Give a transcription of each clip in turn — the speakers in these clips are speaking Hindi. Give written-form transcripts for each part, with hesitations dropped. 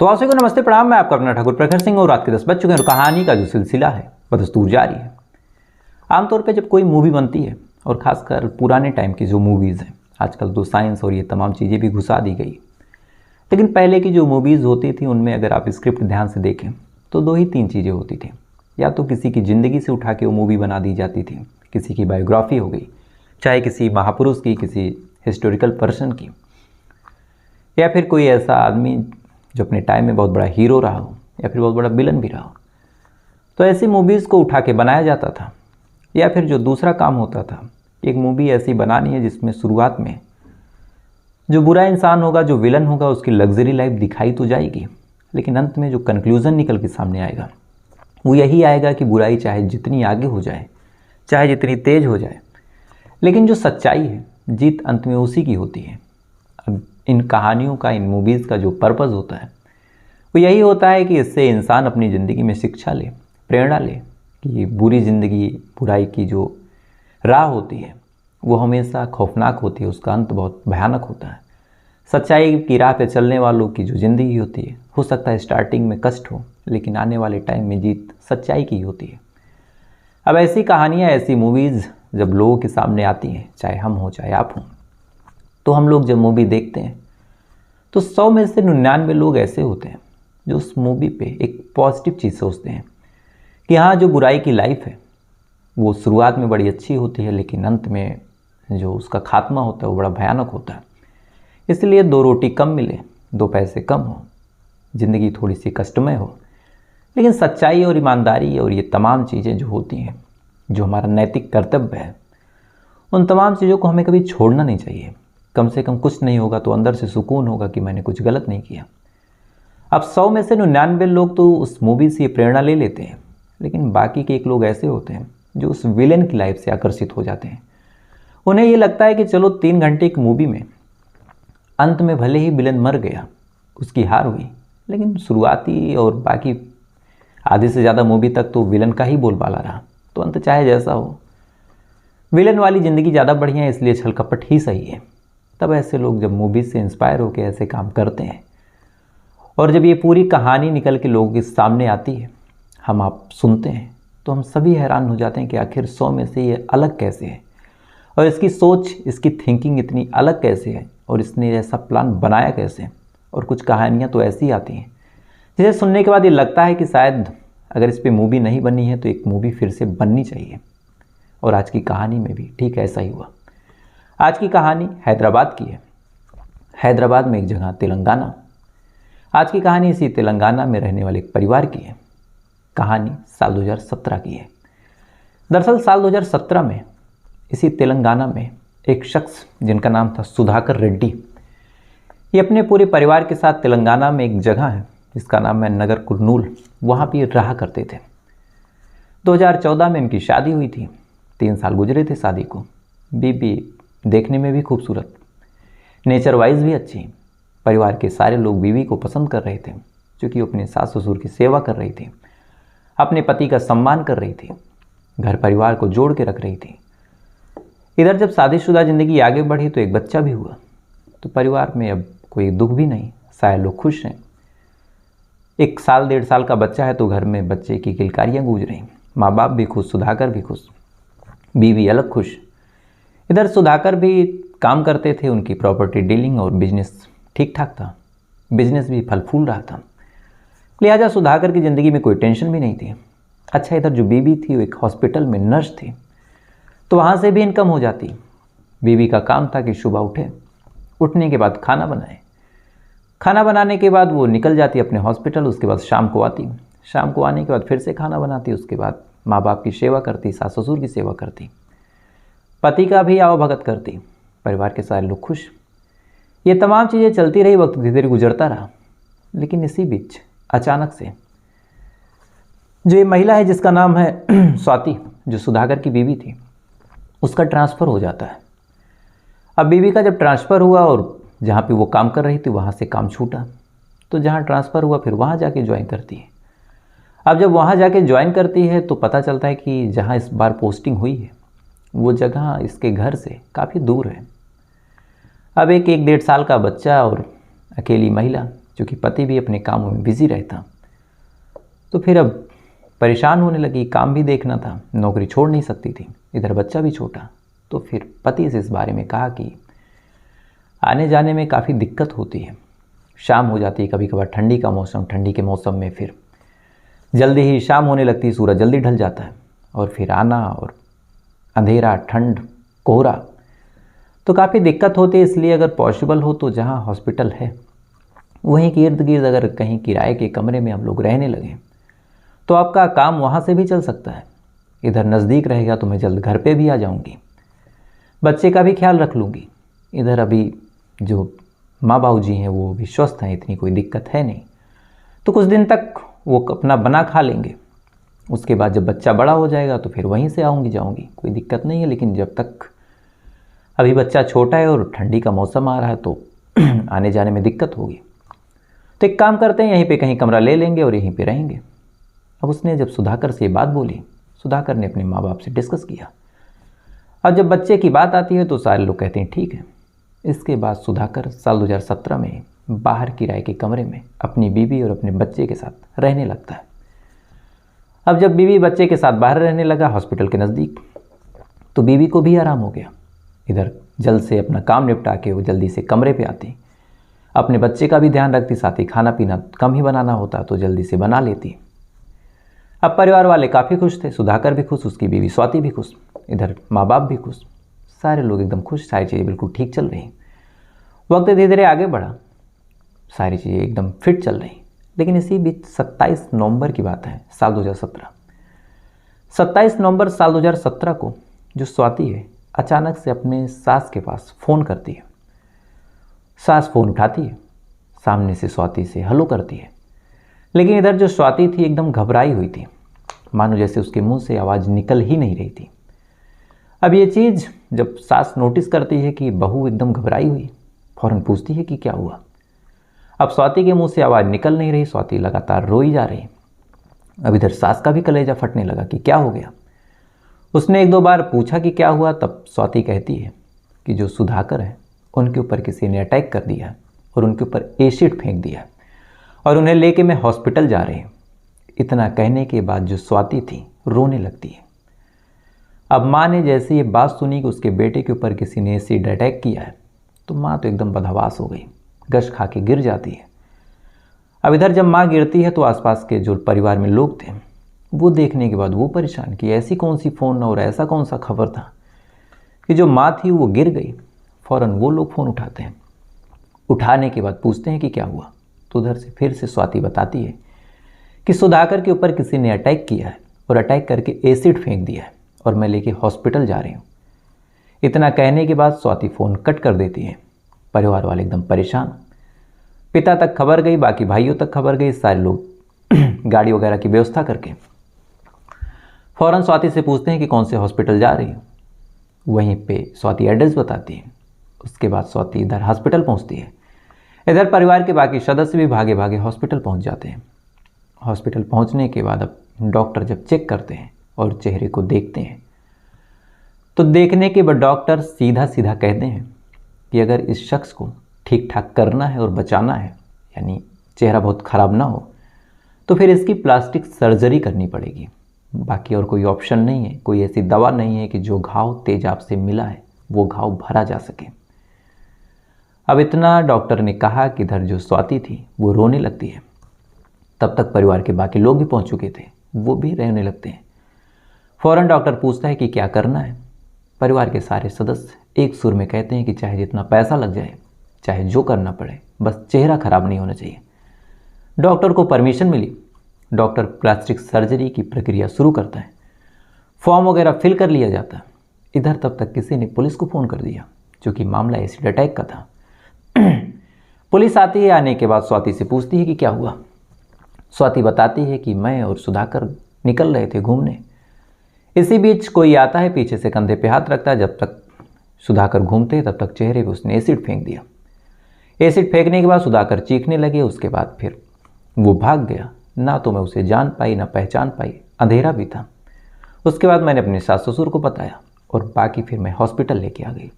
तो आप सभी को नमस्ते प्रणाम। मैं आपका अपना ठाकुर प्रखर सिंह और रात के 10 बज चुके हैं और कहानी का जो सिलसिला है बदस्तूर जारी है। आमतौर पे जब कोई मूवी बनती है और ख़ासकर पुराने टाइम की जो मूवीज़ हैं, आजकल तो साइंस और ये तमाम चीज़ें भी घुसा दी गई, लेकिन पहले की जो मूवीज़ होती थी उनमें अगर आप स्क्रिप्ट ध्यान से देखें तो 2 ही 3 चीज़ें होती थी। या तो किसी की ज़िंदगी से उठा के वो मूवी बना दी जाती थी, किसी की बायोग्राफी हो गई, चाहे किसी महापुरुष की, किसी हिस्टोरिकल पर्सन की, या फिर कोई ऐसा आदमी जो अपने टाइम में बहुत बड़ा हीरो रहा हो या फिर बहुत बड़ा विलन भी रहा हो। तो ऐसी मूवीज़ को उठा के बनाया जाता था। या फिर जो दूसरा काम होता था, एक मूवी ऐसी बनानी है जिसमें शुरुआत में जो बुरा इंसान होगा, जो विलन होगा, उसकी लग्जरी लाइफ दिखाई तो जाएगी, लेकिन अंत में जो कंक्लूज़न निकल के सामने आएगा वो यही आएगा कि बुराई चाहे जितनी आगे हो जाए, चाहे जितनी तेज़ हो जाए, लेकिन जो सच्चाई है जीत अंत में उसी की होती है। अब इन कहानियों का, इन मूवीज़ का जो पर्पज़ होता है वो यही होता है कि इससे इंसान अपनी ज़िंदगी में शिक्षा ले, प्रेरणा ले कि बुरी ज़िंदगी, बुराई की जो राह होती है वो हमेशा खौफनाक होती है, उसका अंत बहुत भयानक होता है। सच्चाई की राह पे चलने वालों की जो ज़िंदगी होती है, हो सकता है स्टार्टिंग में कष्ट हो, लेकिन आने वाले टाइम में जीत सच्चाई की होती है। अब ऐसी कहानियाँ, ऐसी मूवीज़ जब लोगों के सामने आती हैं, चाहे हम हो चाहे आप हों, तो हम लोग जब मूवी देखते हैं तो 100 में से 99 लोग ऐसे होते हैं जो उस मूवी पे एक पॉजिटिव चीज़ सोचते हैं कि हाँ, जो बुराई की लाइफ है वो शुरुआत में बड़ी अच्छी होती है, लेकिन अंत में जो उसका खात्मा होता है वो बड़ा भयानक होता है। इसलिए 2 रोटी कम मिले, 2 पैसे कम हो, ज़िंदगी थोड़ी सी कष्टमय हो, लेकिन सच्चाई और ईमानदारी और ये तमाम चीज़ें जो होती हैं, जो हमारा नैतिक कर्तव्य है, उन तमाम चीज़ों को हमें कभी छोड़ना नहीं चाहिए। कम से कम कुछ नहीं होगा तो अंदर से सुकून होगा कि मैंने कुछ गलत नहीं किया। अब 100 में से 99 लोग तो उस मूवी से ये प्रेरणा ले लेते हैं, लेकिन बाकी के 1 लोग ऐसे होते हैं जो उस विलेन की लाइफ से आकर्षित हो जाते हैं। उन्हें ये लगता है कि चलो 3 घंटे की मूवी में अंत में भले ही विलेन मर गया, उसकी हार हुई, लेकिन शुरुआती और बाकी आधे से ज़्यादा मूवी तक तो विलन का ही बोलबाला रहा, तो अंत चाहे जैसा हो, विलन वाली ज़िंदगी ज़्यादा बढ़िया है, इसलिए छल कपट ही सही है। तब ऐसे लोग जब मूवी से इंस्पायर होकर ऐसे काम करते हैं और जब ये पूरी कहानी निकल के लोगों के सामने आती है, हम आप सुनते हैं, तो हम सभी हैरान हो जाते हैं कि आखिर 100 में से ये अलग कैसे है और इसकी सोच, इसकी थिंकिंग इतनी अलग कैसे है और इसने ऐसा प्लान बनाया कैसे। और कुछ कहानियाँ तो ऐसी आती हैं जिसे सुनने के बाद ये लगता है कि शायद अगर इस पर मूवी नहीं बनी है तो एक मूवी फिर से बननी चाहिए। और आज की कहानी में भी ठीक ऐसा ही हुआ। आज की कहानी हैदराबाद की है। हैदराबाद में एक जगह तेलंगाना। आज की कहानी इसी तेलंगाना में रहने वाले एक परिवार की है। कहानी साल 2017 की है। दरअसल साल 2017 में इसी तेलंगाना में एक शख्स जिनका नाम था सुधाकर रेड्डी, ये अपने पूरे परिवार के साथ तेलंगाना में एक जगह है जिसका नाम है नगर कुर्नूल, वहाँ पे रहा करते थे। 2014 में इनकी शादी हुई थी। 3 साल गुजरे थे शादी को। बीबी देखने में भी खूबसूरत, नेचर वाइज भी अच्छी। परिवार के सारे लोग बीवी को पसंद कर रहे थे क्योंकि वो अपने सास ससुर की सेवा कर रही थी, अपने पति का सम्मान कर रही थी, घर परिवार को जोड़ के रख रही थी। इधर जब शादीशुदा ज़िंदगी आगे बढ़ी तो एक बच्चा भी हुआ, तो परिवार में अब कोई दुख भी नहीं, सारे लोग खुश हैं। 1 साल 1.5 साल का बच्चा है तो घर में बच्चे की किलकारियाँ गूंज रही। माँ बाप भी खुश, सुधाकर भी खुश, बीवी अलग खुश। इधर सुधाकर भी काम करते थे, उनकी प्रॉपर्टी डीलिंग और बिजनेस ठीक ठाक था, बिजनेस भी फल फूल रहा था, लिहाजा सुधाकर की ज़िंदगी में कोई टेंशन भी नहीं थी। अच्छा, इधर जो बीवी थी वो एक हॉस्पिटल में नर्स थी, तो वहाँ से भी इनकम हो जाती। बीवी का काम था कि सुबह उठे, उठने के बाद खाना बनाए, खाना बनाने के बाद वो निकल जाती अपने हॉस्पिटल, उसके बाद शाम को आती, शाम को आने के बाद फिर से खाना बनाती, उसके बाद माँ बाप की सेवा करती, सास ससुर की सेवा करती, पति का भी आवभगत करती, परिवार के सारे लोग खुश। ये तमाम चीज़ें चलती रही, वक्त धीरे धीरे गुजरता रहा। लेकिन इसी बीच अचानक से जो ये महिला है जिसका नाम है स्वाति, जो सुधाकर की बीवी थी, उसका ट्रांसफ़र हो जाता है। अब बीवी का जब ट्रांसफ़र हुआ और जहाँ पे वो काम कर रही थी वहाँ से काम छूटा, तो जहाँ ट्रांसफ़र हुआ फिर वहाँ जाके ज्वाइन करती है। अब जब वहाँ जाके ज्वाइन करती है तो पता चलता है कि जहाँ इस बार पोस्टिंग हुई है वो जगह इसके घर से काफ़ी दूर है। अब एक 1.5 साल का बच्चा और अकेली महिला क्योंकि पति भी अपने कामों में बिजी रहता। तो फिर अब परेशान होने लगी, काम भी देखना था, नौकरी छोड़ नहीं सकती थी, इधर बच्चा भी छोटा। तो फिर पति से इस बारे में कहा कि आने जाने में काफ़ी दिक्कत होती है, शाम हो जाती है, कभी कभार ठंडी का मौसम, ठंडी के मौसम में फिर जल्दी ही शाम होने लगती है, सूरज जल्दी ढल जाता है, और फिर आना और अंधेरा, ठंड, कोहरा, तो काफ़ी दिक्कत होती है। इसलिए अगर पॉसिबल हो तो जहाँ हॉस्पिटल है वहीं के इर्द गिर्द अगर कहीं किराए के कमरे में हम लोग रहने लगें तो आपका काम वहाँ से भी चल सकता है। इधर नज़दीक रहेगा तो मैं जल्द घर पे भी आ जाऊँगी, बच्चे का भी ख्याल रख लूँगी। इधर अभी जो माँ बाबू जी हैं वो भी स्वस्थ हैं, इतनी कोई दिक्कत है नहीं, तो कुछ दिन तक वो अपना बना खा लेंगे। उसके बाद जब बच्चा बड़ा हो जाएगा तो फिर वहीं से आऊँगी जाऊँगी, कोई दिक्कत नहीं है। लेकिन जब तक अभी बच्चा छोटा है और ठंडी का मौसम आ रहा है तो आने जाने में दिक्कत होगी। तो एक काम करते हैं, यहीं पे कहीं कमरा ले लेंगे और यहीं पे रहेंगे। अब उसने जब सुधाकर से ये बात बोली, सुधाकर ने अपने माँ बाप से डिस्कस किया। अब जब बच्चे की बात आती है तो सारे लोग कहते हैं ठीक है। इसके बाद सुधाकर साल 2017 में बाहर किराए के कमरे में अपनी बीवी और अपने बच्चे के साथ रहने लगता है। अब जब बीवी बच्चे के साथ बाहर रहने लगा हॉस्पिटल के नज़दीक, तो बीवी को भी आराम हो गया। इधर जल्द से अपना काम निपटा के वो जल्दी से कमरे पे आती, अपने बच्चे का भी ध्यान रखती, साथ ही खाना पीना कम ही बनाना होता तो जल्दी से बना लेती। अब परिवार वाले काफ़ी खुश थे, सुधाकर भी खुश, उसकी बीवी स्वाति भी खुश, इधर माँ बाप भी खुश, सारे लोग एकदम खुश, सारी चीज़ें बिल्कुल ठीक चल रही। वक्त धीरे धीरे आगे बढ़ा, सारी चीज़ें एकदम फिट चल रही। लेकिन इसी बीच 27 नवंबर की बात है साल 2017। 27 नवंबर साल 2017 को जो स्वाति है अचानक से अपने सास के पास फ़ोन करती है। सास फ़ोन उठाती है, सामने से स्वाति से हेलो करती है, लेकिन इधर जो स्वाति थी एकदम घबराई हुई थी, मानो जैसे उसके मुंह से आवाज़ निकल ही नहीं रही थी। अब ये चीज़ जब सास नोटिस करती है कि बहू एकदम घबराई हुई, फ़ौरन पूछती है कि क्या हुआ। अब स्वाति के मुंह से आवाज़ निकल नहीं रही, स्वाति लगातार रोई जा रही। अब इधर सास का भी कलेजा फटने लगा कि क्या हो गया। उसने एक दो बार पूछा कि क्या हुआ, तब स्वाति कहती है कि जो सुधाकर है उनके ऊपर किसी ने अटैक कर दिया और उनके ऊपर एसिड फेंक दिया और उन्हें लेके मैं हॉस्पिटल जा रही हूँ। इतना कहने के बाद जो स्वाति थी रोने लगती है। अब माँ ने जैसे ये बात सुनी कि उसके बेटे के ऊपर किसी ने एसिड अटैक किया है, तो माँ तो एकदम बदहवास हो गई, गश खा के गिर जाती है। अब इधर जब माँ गिरती है तो आसपास के जो परिवार में लोग थे वो देखने के बाद वो परेशान कि ऐसी कौन सी फ़ोन और ऐसा कौन सा खबर था कि जो माँ थी वो गिर गई। फ़ौरन वो लोग फ़ोन उठाते हैं, उठाने के बाद पूछते हैं कि क्या हुआ। तो उधर से फिर से स्वाति बताती है कि सुधाकर के ऊपर किसी ने अटैक किया है और अटैक करके एसिड फेंक दिया है और मैं लेके हॉस्पिटल जा रही हूँ। इतना कहने के बाद स्वाति फ़ोन कट कर देती है। परिवार वाले एकदम परेशान, पिता तक खबर गई, बाकी भाइयों तक खबर गई, सारे लोग गाड़ी वगैरह की व्यवस्था करके फ़ौरन स्वाति से पूछते हैं कि कौन से हॉस्पिटल जा रही हो। वहीं पे स्वाति एड्रेस बताती है। उसके बाद स्वाति इधर हॉस्पिटल पहुंचती है। इधर परिवार के बाकी सदस्य भी भागे भागे हॉस्पिटल पहुंच जाते हैं। हॉस्पिटल पहुंचने के बाद अब डॉक्टर जब चेक करते हैं और चेहरे को देखते हैं तो देखने के बाद डॉक्टर सीधा सीधा कहते हैं कि अगर इस शख्स को ठीक ठाक करना है और बचाना है, यानी चेहरा बहुत ख़राब ना हो, तो फिर इसकी प्लास्टिक सर्जरी करनी पड़ेगी। बाकी और कोई ऑप्शन नहीं है, कोई ऐसी दवा नहीं है कि जो घाव तेजाब से मिला है वो घाव भरा जा सके। अब इतना डॉक्टर ने कहा कि इधर जो स्वाति थी वो रोने लगती है। तब तक परिवार के बाकी लोग भी पहुंच चुके थे, वो भी रोने लगते हैं। फ़ौरन डॉक्टर पूछता है कि क्या करना है। परिवार के सारे सदस्य एक सुर में कहते हैं कि चाहे जितना पैसा लग जाए, चाहे जो करना पड़े, बस चेहरा खराब नहीं होना चाहिए। डॉक्टर को परमिशन मिली। डॉक्टर प्लास्टिक सर्जरी की प्रक्रिया शुरू करता है। फॉर्म वगैरह फिल कर लिया जाता है। इधर तब तक किसी ने पुलिस को फ़ोन कर दिया, क्योंकि मामला एसिड अटैक का था। पुलिस आती है, आने के बाद स्वाति से पूछती है कि क्या हुआ। स्वाति बताती है कि मैं और सुधाकर निकल रहे थे घूमने। इसी बीच कोई आता है, पीछे से कंधे पे हाथ रखता है। जब तक सुधाकर घूमते तब तक चेहरे पे उसने एसिड फेंक दिया। एसिड फेंकने के बाद सुधाकर चीखने लगे। उसके बाद फिर वो भाग गया। ना तो मैं उसे जान पाई ना पहचान पाई, अंधेरा भी था। उसके बाद मैंने अपने सास ससुर को बताया और बाकी फिर मैं हॉस्पिटल लेके आ गई।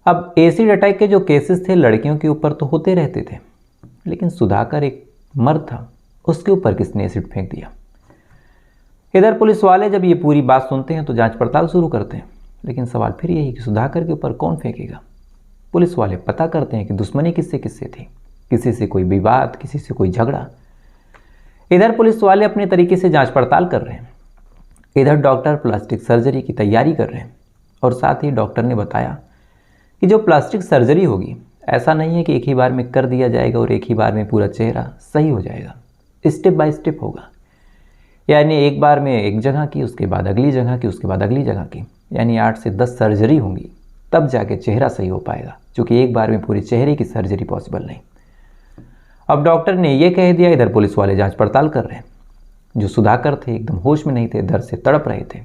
अब एसिड अटैक के जो केसेस थे लड़कियों के ऊपर तो होते रहते थे, लेकिन सुधाकर एक मर्द था, उसके ऊपर किसने एसिड फेंक दिया। इधर पुलिस वाले जब ये पूरी बात सुनते हैं तो जांच पड़ताल शुरू करते हैं, लेकिन सवाल फिर यही कि सुधाकर के ऊपर कौन फेंकेगा। पुलिस वाले पता करते हैं कि दुश्मनी किससे किससे थी, किसी से कोई विवाद, किसी से कोई झगड़ा। इधर पुलिस वाले अपने तरीके से जांच पड़ताल कर रहे हैं, इधर डॉक्टर प्लास्टिक सर्जरी की तैयारी कर रहे हैं। और साथ ही डॉक्टर ने बताया कि जो प्लास्टिक सर्जरी होगी, ऐसा नहीं है कि एक ही बार में कर दिया जाएगा और एक ही बार में पूरा चेहरा सही हो जाएगा। स्टेप बाय स्टेप होगा, यानी एक बार में एक जगह की, उसके बाद अगली जगह की, उसके बाद अगली जगह की, यानी 8 से 10 सर्जरी होंगी, तब जाके चेहरा सही हो पाएगा, क्योंकि एक बार में पूरे चेहरे की सर्जरी पॉसिबल नहीं। अब डॉक्टर ने यह कह दिया, इधर पुलिस वाले जांच पड़ताल कर रहे हैं। जो सुधाकर थे एकदम होश में नहीं थे, दर्द से तड़प रहे थे।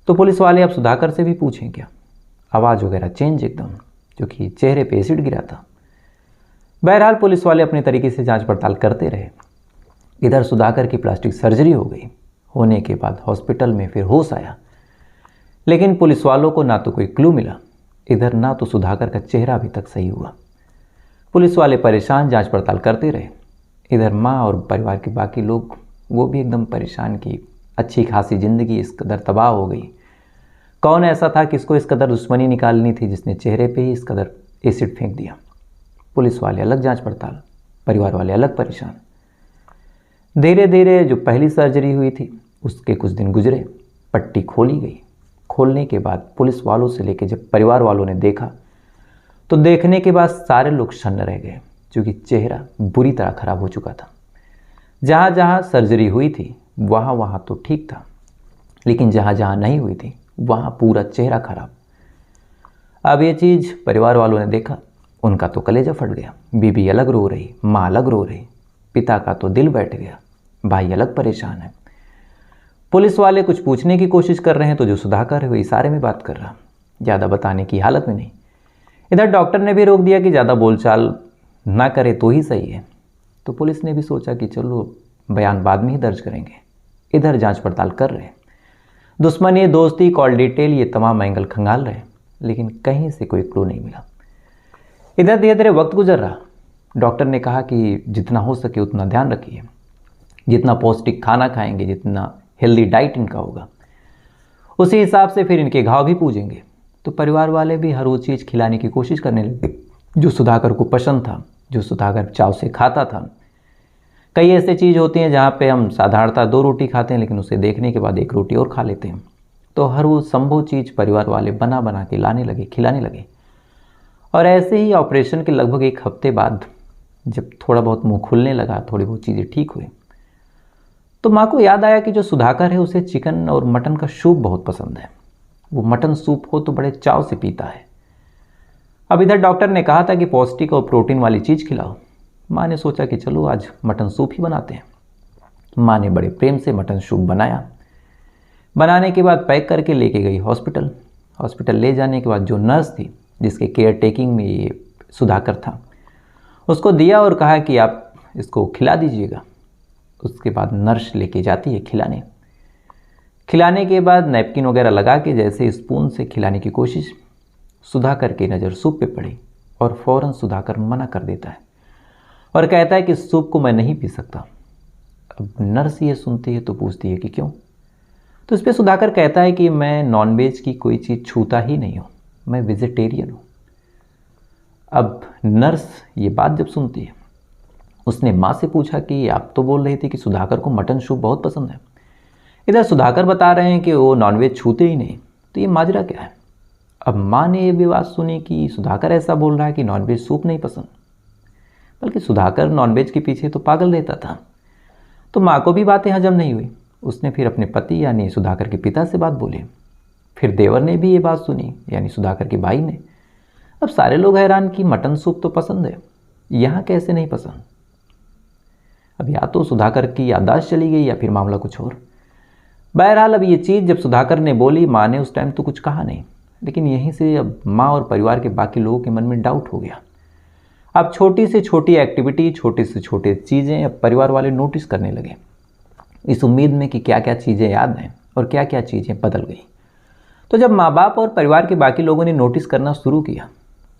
तो पुलिस वाले अब सुधाकर से भी पूछें क्या, आवाज़ वगैरह चेंज एकदम, क्योंकि चेहरे पे एसिड गिरा था। बहरहाल पुलिस वाले अपने तरीके से जांच पड़ताल करते रहे। इधर सुधाकर की प्लास्टिक सर्जरी हो गई, होने के बाद हॉस्पिटल में फिर होश आया, लेकिन पुलिस वालों को ना तो कोई क्लू मिला, इधर ना तो सुधाकर का चेहरा अभी तक सही हुआ। पुलिस वाले परेशान जांच पड़ताल करते रहे। इधर माँ और परिवार के बाकी लोग वो भी एकदम परेशान की अच्छी खासी ज़िंदगी इस कदर तबाह हो गई। कौन ऐसा था किसको इस कदर दुश्मनी निकालनी थी जिसने चेहरे पे ही इस कदर एसिड फेंक दिया। पुलिस वाले अलग जांच पड़ताल, परिवार वाले अलग परेशान। धीरे धीरे जो पहली सर्जरी हुई थी उसके कुछ दिन गुजरे, पट्टी खोली गई। खोलने के बाद पुलिस वालों से लेकर जब परिवार वालों ने देखा तो देखने के बाद सारे लोग शन्न रह गए, क्योंकि चेहरा बुरी तरह खराब हो चुका था। जहाँ जहाँ सर्जरी हुई थी वहाँ वहाँ तो ठीक था, लेकिन जहाँ जहाँ नहीं हुई थी वहाँ पूरा चेहरा खराब। अब ये चीज़ परिवार वालों ने देखा, उनका तो कलेजा फट गया। बीबी अलग रो रही, माँ अलग रो रही, पिता का तो दिल बैठ गया, भाई अलग परेशान है। पुलिस वाले कुछ पूछने की कोशिश कर रहे हैं तो जो सुधाकर है वो इशारे में बात कर रहा, ज़्यादा बताने की हालत में नहीं। इधर डॉक्टर ने भी रोक दिया कि ज़्यादा बोलचाल ना करे तो ही सही है। तो पुलिस ने भी सोचा कि चलो बयान बाद में ही दर्ज करेंगे। इधर जांच पड़ताल कर रहे हैं, दुश्मनी, दोस्ती, कॉल डिटेल, ये तमाम एंगल खंगाल रहे, लेकिन कहीं से कोई क्लू नहीं मिला। इधर धीरे धीरे वक्त गुजर रहा। डॉक्टर ने कहा कि जितना हो सके उतना ध्यान रखिए, जितना पौष्टिक खाना खाएंगे, जितना हेल्दी डाइट इनका होगा, उसी हिसाब से फिर इनके घाव भी पूजेंगे। तो परिवार वाले भी हर वो चीज़ खिलाने की कोशिश करने लगे जो सुधाकर को पसंद था, जो सुधाकर चाव से खाता था। कई ऐसे चीज़ होती हैं जहाँ पे हम साधारणतः 2 रोटी खाते हैं, लेकिन उसे देखने के बाद 1 रोटी और खा लेते हैं। तो हर वो संभव चीज़ परिवार वाले बना बना के लाने लगे, खिलाने लगे। और ऐसे ही ऑपरेशन के लगभग 1 हफ्ते बाद जब थोड़ा बहुत मुंह खुलने लगा, थोड़ी बहुत चीज़ें ठीक हुई, तो माँ को याद आया कि जो सुधाकर है उसे चिकन और मटन का सूप बहुत पसंद है। वो मटन सूप हो तो बड़े चाव से पीता है। अब इधर डॉक्टर ने कहा था कि पौष्टिक और प्रोटीन वाली चीज़ खिलाओ। माँ ने सोचा कि चलो आज मटन सूप ही बनाते हैं। माँ ने बड़े प्रेम से मटन सूप बनाया। बनाने के बाद पैक करके लेके गई हॉस्पिटल। हॉस्पिटल ले जाने के बाद जो नर्स थी जिसके केयर टेकिंग में ये सुधाकर था, उसको दिया और कहा कि आप इसको खिला दीजिएगा। उसके बाद नर्स लेके जाती है खिलाने के बाद नैपकिन वगैरह लगा के जैसे स्पून से खिलाने की कोशिश, सुधाकर की नज़र सूप पे पड़ी और फ़ौरन सुधाकर मना कर देता है और कहता है कि सूप को मैं नहीं पी सकता। अब नर्स ये सुनती है तो पूछती है कि क्यों। तो इस पर सुधाकर कहता है कि मैं नॉनवेज की कोई चीज़ छूता ही नहीं हूँ, मैं वेजिटेरियन हूँ। अब नर्स ये बात जब सुनती है, उसने माँ से पूछा कि आप तो बोल रही थी कि सुधाकर को मटन सूप बहुत पसंद है, इधर सुधाकर बता रहे हैं कि वो नॉनवेज छूते ही नहीं, तो ये माजरा क्या है। अब माँ ने ये भी बात सुनी कि सुधाकर ऐसा बोल रहा है कि नॉनवेज सूप नहीं पसंद, बल्कि सुधाकर नॉनवेज के पीछे तो पागल रहता था। तो माँ को भी बातें हजम नहीं हुई। उसने फिर अपने पति यानी सुधाकर के पिता से बात बोली। फिर देवर ने भी ये बात सुनी यानी सुधाकर के भाई ने। अब सारे लोग हैरान कि मटन सूप तो पसंद है, यहाँ कैसे नहीं पसंद। अब या तो सुधाकर की याददाश्त चली गई या फिर मामला कुछ और। बहरहाल अब ये चीज़ जब सुधाकर ने बोली, माँ ने उस टाइम तो कुछ कहा नहीं, लेकिन यहीं से अब माँ और परिवार के बाकी लोगों के मन में डाउट हो गया। अब छोटी से छोटी एक्टिविटी, छोटे से छोटे चीज़ें अब परिवार वाले नोटिस करने लगे, इस उम्मीद में कि क्या क्या चीज़ें याद हैं और क्या क्या चीज़ें बदल गई। तो जब माँ बाप और परिवार के बाकी लोगों ने नोटिस करना शुरू किया,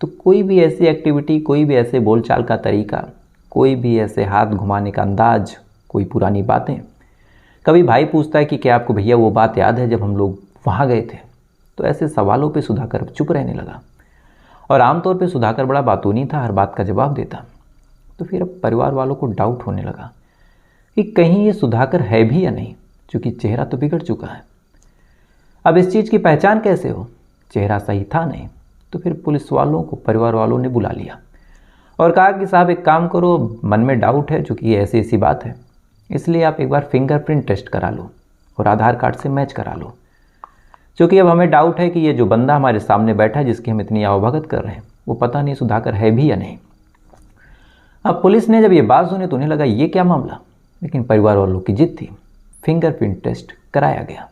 तो कोई भी ऐसी एक्टिविटी, कोई भी ऐसे बोलचाल का तरीका, कोई भी ऐसे हाथ घुमाने का अंदाज, कोई पुरानी बातें। कभी भाई पूछता है कि क्या आपको भैया वो बात याद है जब हम लोग वहाँ गए थे। तो ऐसे सवालों पे सुधाकर अब चुप रहने लगा और आमतौर पे सुधाकर बड़ा बातूनी था, हर बात का जवाब देता। तो फिर अब परिवार वालों को डाउट होने लगा कि कहीं ये सुधाकर है भी या नहीं, क्योंकि चेहरा तो बिगड़ चुका है। अब इस चीज़ की पहचान कैसे हो, चेहरा सही था नहीं। तो फिर पुलिस वालों को परिवार वालों ने बुला लिया और कहा कि साहब एक काम करो, मन में डाउट है चूँकि ये ऐसी ऐसी बात है, इसलिए आप एक बार फिंगरप्रिंट टेस्ट करा लो और आधार कार्ड से मैच करा लो, क्योंकि अब हमें डाउट है कि ये जो बंदा हमारे सामने बैठा है जिसकी हम इतनी आवभगत कर रहे हैं, वो पता नहीं सुधाकर है भी या नहीं। अब पुलिस ने जब ये बात सुनी तो उन्हें लगा ये क्या मामला, लेकिन परिवार वालों की जिद थी। फिंगरप्रिंट टेस्ट कराया गया।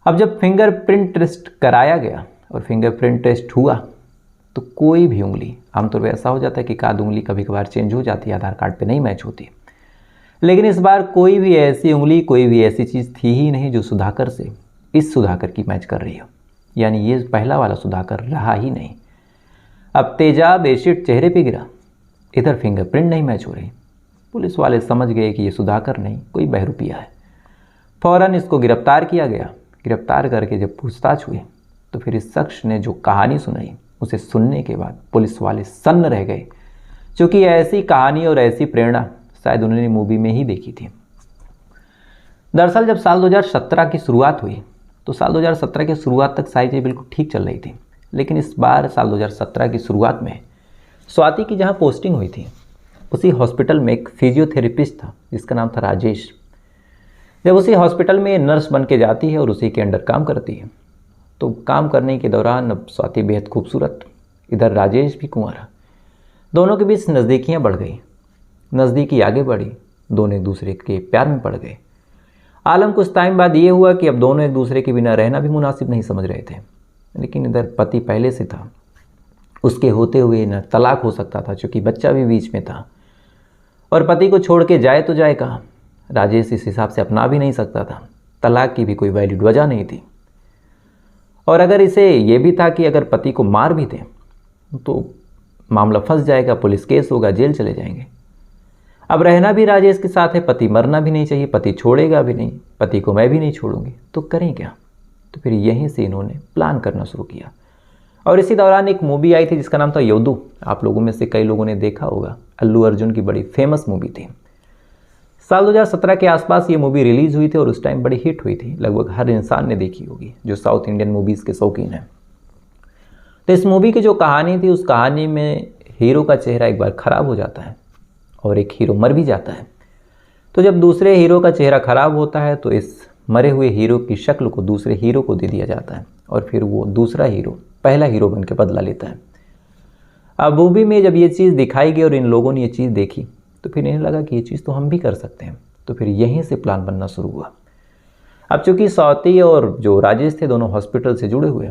अब जब फिंगरप्रिंट टेस्ट कराया गया और फिंगरप्रिंट टेस्ट हुआ तो कोई भी उंगली, आमतौर पर ऐसा हो जाता है कि काद उंगली कभी कभार चेंज हो जाती है, आधार कार्ड पे नहीं मैच होती, लेकिन इस बार कोई भी ऐसी उंगली, कोई भी ऐसी चीज़ थी ही नहीं जो सुधाकर से, इस सुधाकर की मैच कर रही हो। यानी ये पहला वाला सुधाकर रहा ही नहीं। अब तेजाब एसिड चेहरे पे गिरा, इधर फिंगरप्रिंट नहीं मैच हो रही। पुलिस वाले समझ गए कि ये सुधाकर नहीं, कोई बहरूपिया है। फौरन इसको गिरफ्तार किया गया। गिरफ्तार करके जब पूछताछ हुई तो फिर इस शख्स ने जो कहानी सुनाई, उसे सुनने के बाद पुलिस वाले सन्न रह गए, क्योंकि ऐसी कहानी और ऐसी प्रेरणा शायद उन्होंने मूवी में ही देखी थी। दरअसल जब साल 2017 की शुरुआत हुई तो साल 2017 की शुरुआत तक सारी चीज़ें बिल्कुल ठीक चल रही थी, लेकिन इस बार साल 2017 की शुरुआत में स्वाति की जहाँ पोस्टिंग हुई थी उसी हॉस्पिटल में एक फिजियोथेरेपिस्ट था जिसका नाम था राजेश। जब उसी हॉस्पिटल में नर्स बन के जाती है और उसी के अंडर काम करती है, तो काम करने के दौरान अब स्वाति बेहद खूबसूरत, इधर राजेश भी कुंवारा, दोनों के बीच नज़दीकियाँ बढ़ गई। नज़दीकी आगे बढ़ी, दोनों एक दूसरे के प्यार में पड़ गए। आलम कुछ टाइम बाद ये हुआ कि अब दोनों एक दूसरे के बिना रहना भी मुनासिब नहीं समझ रहे थे, लेकिन इधर पति पहले से था, उसके होते हुए न तलाक हो सकता था क्योंकि बच्चा भी बीच में था, और पति को छोड़ के जाए तो जाए कहाँ। राजेश इस हिसाब से अपना भी नहीं सकता था, तलाक की भी कोई वैलिड वजह नहीं थी। और अगर इसे ये भी था कि अगर पति को मार भी दें तो मामला फंस जाएगा, पुलिस केस होगा, जेल चले जाएंगे। अब रहना भी राजेश के साथ है, पति मरना भी नहीं चाहिए, पति छोड़ेगा भी नहीं, पति को मैं भी नहीं छोड़ूंगी, तो करें क्या। तो फिर यहीं से इन्होंने प्लान करना शुरू किया। और इसी दौरान एक मूवी आई थी जिसका नाम था योद्धू। आप लोगों में से कई लोगों ने देखा होगा, अल्लू अर्जुन की बड़ी फेमस मूवी थी। साल 2017 के आसपास ये मूवी रिलीज़ हुई थी और उस टाइम बड़ी हिट हुई थी, लगभग हर इंसान ने देखी होगी जो साउथ इंडियन मूवीज़ के शौकीन हैं। तो इस मूवी की जो कहानी थी, उस कहानी में हीरो का चेहरा एक बार ख़राब हो जाता है और एक हीरो मर भी जाता है। तो जब दूसरे हीरो का चेहरा ख़राब होता है तो इस मरे हुए हीरो की शक्ल को दूसरे हीरो को दे दिया जाता है और फिर वो दूसरा हीरो पहला हीरो बन के बदला लेता है। अब मूवी में जब ये चीज़ दिखाई गई और इन लोगों ने ये चीज़ देखी तो फिर इन्हें लगा कि ये चीज़ तो हम भी कर सकते हैं। तो फिर यहीं से प्लान बनना शुरू हुआ। अब चूँकि स्वाति और जो राजेश थे दोनों हॉस्पिटल से जुड़े हुए,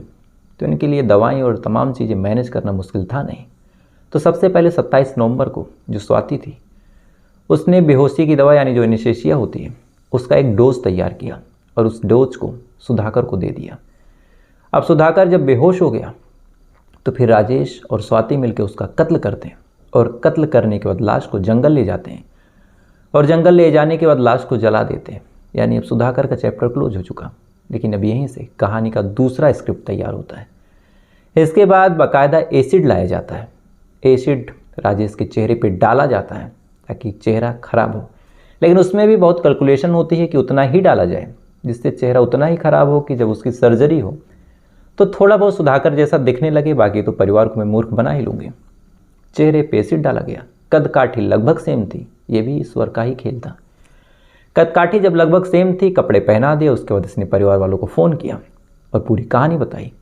तो इनके लिए दवाएं और तमाम चीज़ें मैनेज करना मुश्किल था नहीं। तो सबसे पहले 27 नवंबर को जो स्वाति थी उसने बेहोशी की दवा यानी जो एनेस्थीसिया होती है उसका एक डोज तैयार किया और उस डोज को सुधाकर को दे दिया। अब सुधाकर जब बेहोश हो गया तो फिर राजेश और स्वाति मिलकर उसका कत्ल करते हैं और कत्ल करने के बाद लाश को जंगल ले जाते हैं और जंगल ले जाने के बाद लाश को जला देते हैं। यानी अब सुधाकर का चैप्टर क्लोज हो चुका, लेकिन अब यहीं से कहानी का दूसरा स्क्रिप्ट तैयार होता है। इसके बाद बाकायदा एसिड लाया जाता है। एसिड राजेश के चेहरे पे डाला जाता है ताकि चेहरा खराब हो, लेकिन उसमें भी बहुत कैलकुलेशन होती है कि उतना ही डाला जाए जिससे चेहरा उतना ही खराब हो कि जब उसकी सर्जरी हो तो थोड़ा बहुत सुधाकर जैसा दिखने लगे, बाकी तो परिवार को मैं मूर्ख बना ही लूँगी। चेहरे पे एसिड डाला गया। कदकाठी लगभग सेम थी, ये भी ईश्वर का ही खेल था। कदकाठी जब लगभग सेम थी, कपड़े पहना दिए, उसके बाद इसने परिवार वालों को फ़ोन किया और पूरी कहानी बताई।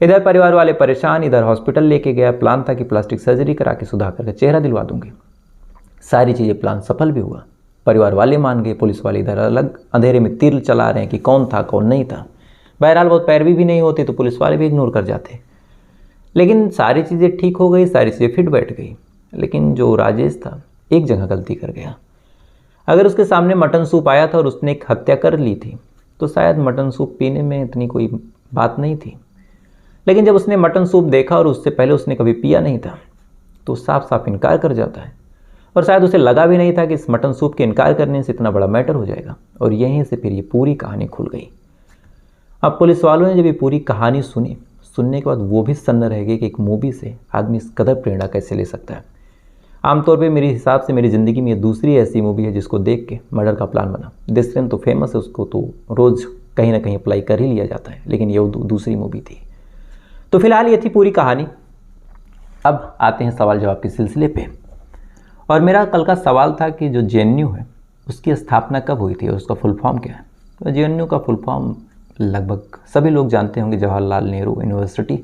इधर परिवार वाले परेशान, इधर हॉस्पिटल लेके गया। प्लान था कि प्लास्टिक सर्जरी करा के सुधाकर का चेहरा दिलवा दूंगी। सारी चीज़ें प्लान सफल भी हुआ, परिवार वाले मान गए। पुलिस वाले इधर अलग अंधेरे में तीर चला रहे हैं कि कौन था कौन नहीं था। बहरहाल बहुत पैरवी भी नहीं होती तो पुलिस वाले भी इग्नोर कर जाते। लेकिन सारी चीज़ें ठीक हो गई, सारी चीज़ें फिट बैठ गई। लेकिन जो राजेश था एक जगह गलती कर गया। अगर उसके सामने मटन सूप आया था और उसने एक हत्या कर ली थी तो शायद मटन सूप पीने में इतनी कोई बात नहीं थी, लेकिन जब उसने मटन सूप देखा और उससे पहले उसने कभी पिया नहीं था तो साफ साफ इनकार कर जाता है और शायद उसे लगा भी नहीं था कि इस मटन सूप के इनकार करने से इतना बड़ा मैटर हो जाएगा। और यहीं से फिर ये पूरी कहानी खुल गई। अब पुलिस वालों ने जब ये पूरी कहानी सुनी, सुनने के बाद वो भी सन्न रह गए कि एक मूवी से आदमी इस कदर प्रेरणा कैसे ले सकता है। आमतौर पे मेरे हिसाब से मेरी ज़िंदगी में ये दूसरी ऐसी मूवी है जिसको देख के मर्डर का प्लान बना। दिस फिल्म तो फेमस है, उसको तो रोज़ कहीं ना कहीं अप्लाई कर ही लिया जाता है, लेकिन ये दूसरी मूवी थी। तो फिलहाल ये थी पूरी कहानी। अब आते हैं सवाल जवाब के सिलसिले पे। और मेरा कल का सवाल था कि जो JNU है उसकी स्थापना कब हुई थी और उसका फुल फॉर्म क्या है। तो JNU का फुल फॉर्म लगभग सभी लोग जानते होंगे, जवाहरलाल नेहरू यूनिवर्सिटी।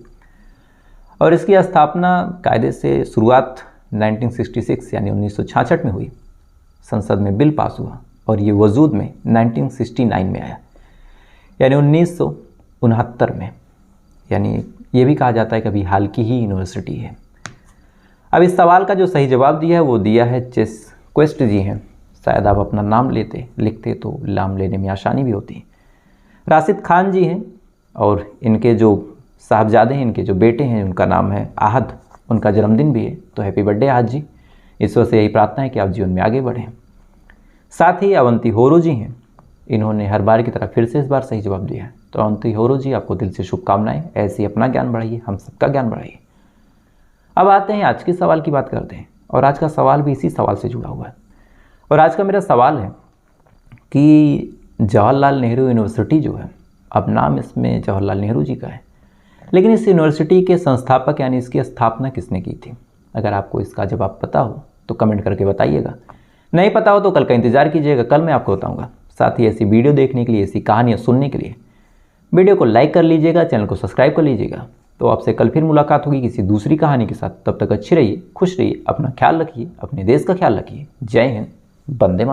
और इसकी स्थापना कायदे से शुरुआत 1966 यानी 1966 में हुई। संसद में बिल पास हुआ और ये वजूद में 1969 में आया, यानी 1969 में। यानी ये भी कहा जाता है कि अभी हाल की ही यूनिवर्सिटी है। अब इस सवाल का जो सही जवाब दिया है वो दिया है चेस क्वेस्ट जी हैं। शायद आप अपना नाम लिखते तो नाम लेने में आसानी भी होती। राशिद खान जी हैं और इनके जो साहबजादे हैं, इनके जो बेटे हैं, उनका नाम है आहद। उनका जन्मदिन भी है, तो हैप्पी बर्थडे आहद जी। ईश्वर से यही प्रार्थना है कि आप जीवन में आगे बढ़ें। साथ ही अवंती होरो जी हैं, इन्होंने हर बार की तरह फिर से इस बार सही जवाब दिया है। तो अवंती होरो जी, आपको दिल से शुभकामनाएं। ऐसे ही अपना ज्ञान बढ़ाइए, हम सबका ज्ञान बढ़ाइए। अब आते हैं आज के सवाल की बात करते हैं। और आज का सवाल भी इसी सवाल से जुड़ा हुआ है। और आज का मेरा सवाल है कि जवाहरलाल नेहरू यूनिवर्सिटी जो है, अब नाम इसमें जवाहरलाल नेहरू जी का है, लेकिन इस यूनिवर्सिटी के संस्थापक यानी इसकी स्थापना किसने की थी। अगर आपको इसका जवाब पता हो तो कमेंट करके बताइएगा, नहीं पता हो तो कल का इंतजार कीजिएगा, कल मैं आपको बताऊंगा। साथ ही ऐसी वीडियो देखने के लिए, ऐसी कहानियाँ सुनने के लिए वीडियो को लाइक कर लीजिएगा, चैनल को सब्सक्राइब कर लीजिएगा। तो आपसे कल फिर मुलाकात होगी किसी दूसरी कहानी के साथ। तब तक अच्छी रहिए, खुश रहिए, अपना ख्याल रखिए, अपने देश का ख्याल रखिए। जय हिंद, वंदे मातरम।